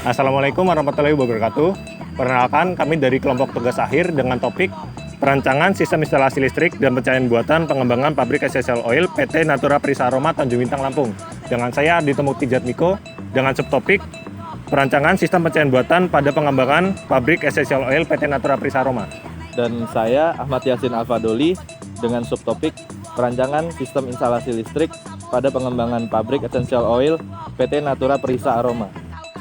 Assalamualaikum warahmatullahi wabarakatuh. Perkenalkan, kami dari kelompok tugas akhir dengan topik perancangan sistem instalasi listrik dan pencahayaan buatan pengembangan pabrik Essential Oil PT Natura Prisa Aroma Tanjung Bintang Lampung. Dengan saya Adi Temuk Tijatmiko dengan subtopik perancangan sistem pencahayaan buatan pada pengembangan pabrik Essential Oil PT Natura Prisa Aroma. Dan saya Ahmad Yasin Alfadoli dengan subtopik perancangan sistem instalasi listrik pada pengembangan pabrik Essential Oil PT Natura Prisa Aroma.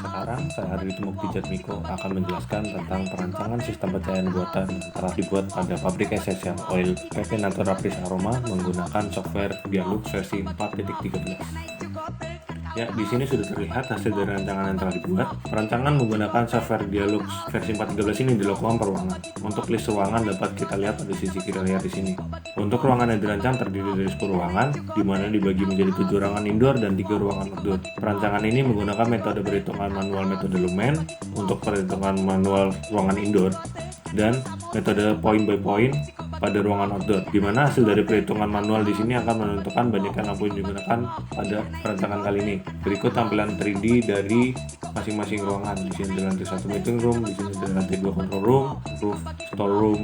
Sekarang saya Adi Temuk Tijatmiko akan menjelaskan tentang perancangan sistem pencahayaan buatan yang telah dibuat pada pabrik Essential Oil PT Natura Prisa Aroma menggunakan software Dialux versi 4.13. Ya, di sini sudah terlihat hasil dari rancangan yang telah dibuat. Perancangan menggunakan software Dialux versi 4.13 ini dilakukan per ruangan. Untuk list ruangan dapat kita lihat pada sisi kiri layar di sini. Untuk ruangan yang dirancang terdiri dari 10 ruangan, di mana dibagi menjadi 7 ruangan indoor dan 3 ruangan outdoor. Perancangan ini menggunakan metode perhitungan manual metode lumen untuk perhitungan manual ruangan indoor dan metode point by point pada ruangan outdoor, di mana hasil dari perhitungan manual di sini akan menentukan banyaknya lampu yang digunakan pada perancangan kali ini. Berikut tampilan 3D dari masing-masing ruangan. Di sini ada lantai 1 meeting room, di sini ada lantai 2 control room, roof store room,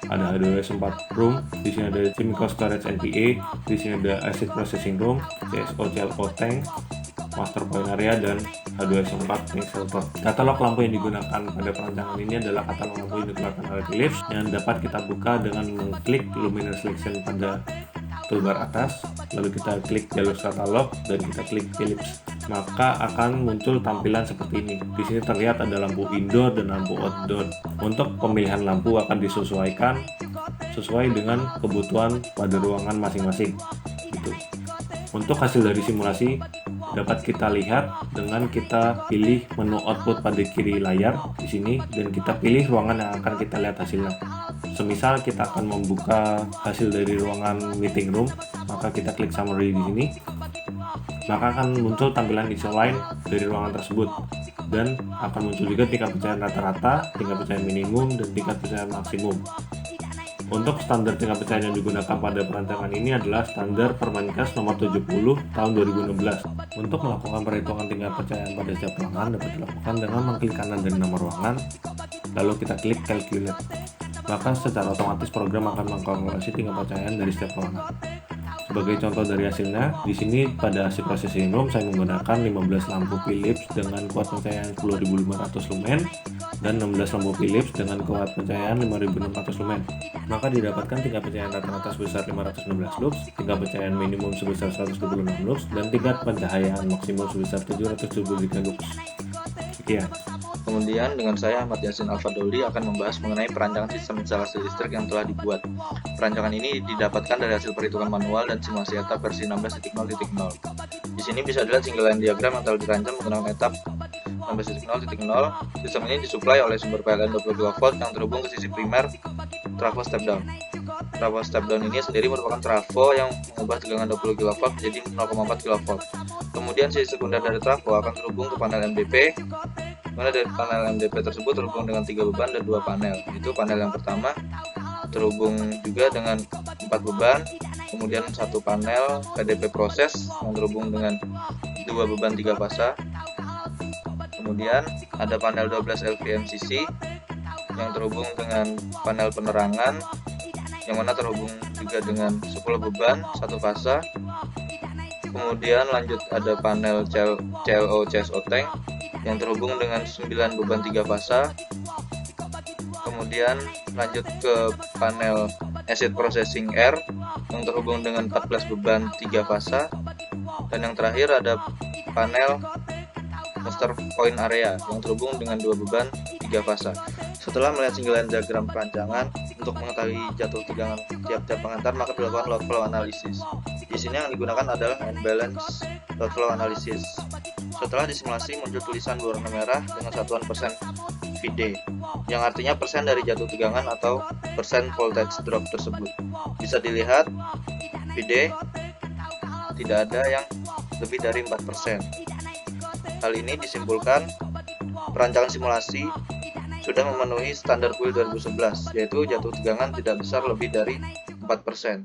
ada HDWS 4 room, di sini ada chemical storage NPA, di sini ada acid processing room, CSO CLO tank, master point area, dan H2S4 tank shelter. Katalog lampu yang digunakan pada perancangan ini adalah katalog lampu yang dikeluarkan oleh Philips yang dapat kita buka dengan mengklik luminous selection pada toolbar atas, lalu kita klik jalur katalog dan kita klik Philips, maka akan muncul tampilan seperti ini. Di sini terlihat ada lampu indoor dan lampu outdoor. Untuk pemilihan lampu akan disesuaikan sesuai dengan kebutuhan pada ruangan masing-masing. Gitu. Untuk hasil dari simulasi dapat kita lihat dengan kita pilih menu output pada kiri layar di sini dan kita pilih ruangan yang akan kita lihat hasilnya. Semisal kita akan membuka hasil dari ruangan meeting room, maka kita klik summary di sini, maka akan muncul tampilan ISO line dari ruangan tersebut dan akan muncul juga tingkat pencahayaan rata-rata, tingkat pencahayaan minimum, dan tingkat pencahayaan maksimum. Untuk standar tingkat pencahayaan yang digunakan pada perancangan ini adalah standar Permenkes nomor 70 tahun 2016. Untuk melakukan perhitungan tingkat pencahayaan pada setiap ruangan dapat dilakukan dengan mengklik kanan dari nomor ruangan, lalu kita klik calculate. Maka secara otomatis program akan mengkalkulasi tingkat pencahayaan dari setiap ruangan. Sebagai contoh dari hasilnya, di sini pada hasil processing room saya menggunakan 15 lampu Philips dengan kuat pencahayaan 10.500 lumen dan 16 lampu Philips dengan kuat pencahayaan 5.600 lumen. Maka didapatkan tingkat pencahayaan rata-rata sebesar 516 lux, tingkat pencahayaan minimum sebesar 126 lux, dan tingkat pencahayaan maksimum sebesar 773 lux. Sekian. Kemudian dengan saya Ahmad Yasin Alfadoli akan membahas mengenai perancangan sistem instalasi listrik yang telah dibuat. Perancangan ini didapatkan dari hasil perhitungan manual dan simulasi etap versi 16.0.0. Di sini bisa dilihat single line diagram yang telah dirancang menggunakan etap 16.0.0. Sistem ini disuplai oleh sumber PLN 20 kV yang terhubung ke sisi primer trafo step down. Trafo step down ini sendiri merupakan trafo yang mengubah tegangan 20 kV menjadi 0,4 kV. Kemudian sisi sekunder dari trafo akan terhubung ke panel MDP, mana dari panel MDP tersebut terhubung dengan 3 beban dan 2 panel. Itu panel yang pertama terhubung juga dengan 4 beban, kemudian satu panel PDP proses yang terhubung dengan 2 beban 3 fasa. Kemudian ada panel 12 LVMCC yang terhubung dengan panel penerangan yang mana terhubung juga dengan 10 beban 1 fasa. Kemudian lanjut ada panel CLO CSO tank yang terhubung dengan 9 beban 3 fasa. Kemudian lanjut ke panel acid processing R yang terhubung dengan 14 beban 3 fasa. Dan yang terakhir ada panel master point area yang terhubung dengan 2 beban 3 fasa. Setelah melihat single line diagram perancangan untuk mengetahui jatuh tegangan tiap-tiap pengantar, maka dilakukan load flow analysis. Di sini yang digunakan adalah unbalanced load flow analysis. Setelah disimulasi muncul tulisan berwarna merah dengan satuan persen VD, yang artinya persen dari jatuh tegangan atau persen voltage drop tersebut. Bisa dilihat VD tidak ada yang lebih dari 4%. Hal ini disimpulkan perancangan simulasi sudah memenuhi standar PUI 2011, yaitu jatuh tegangan tidak besar lebih dari 4%.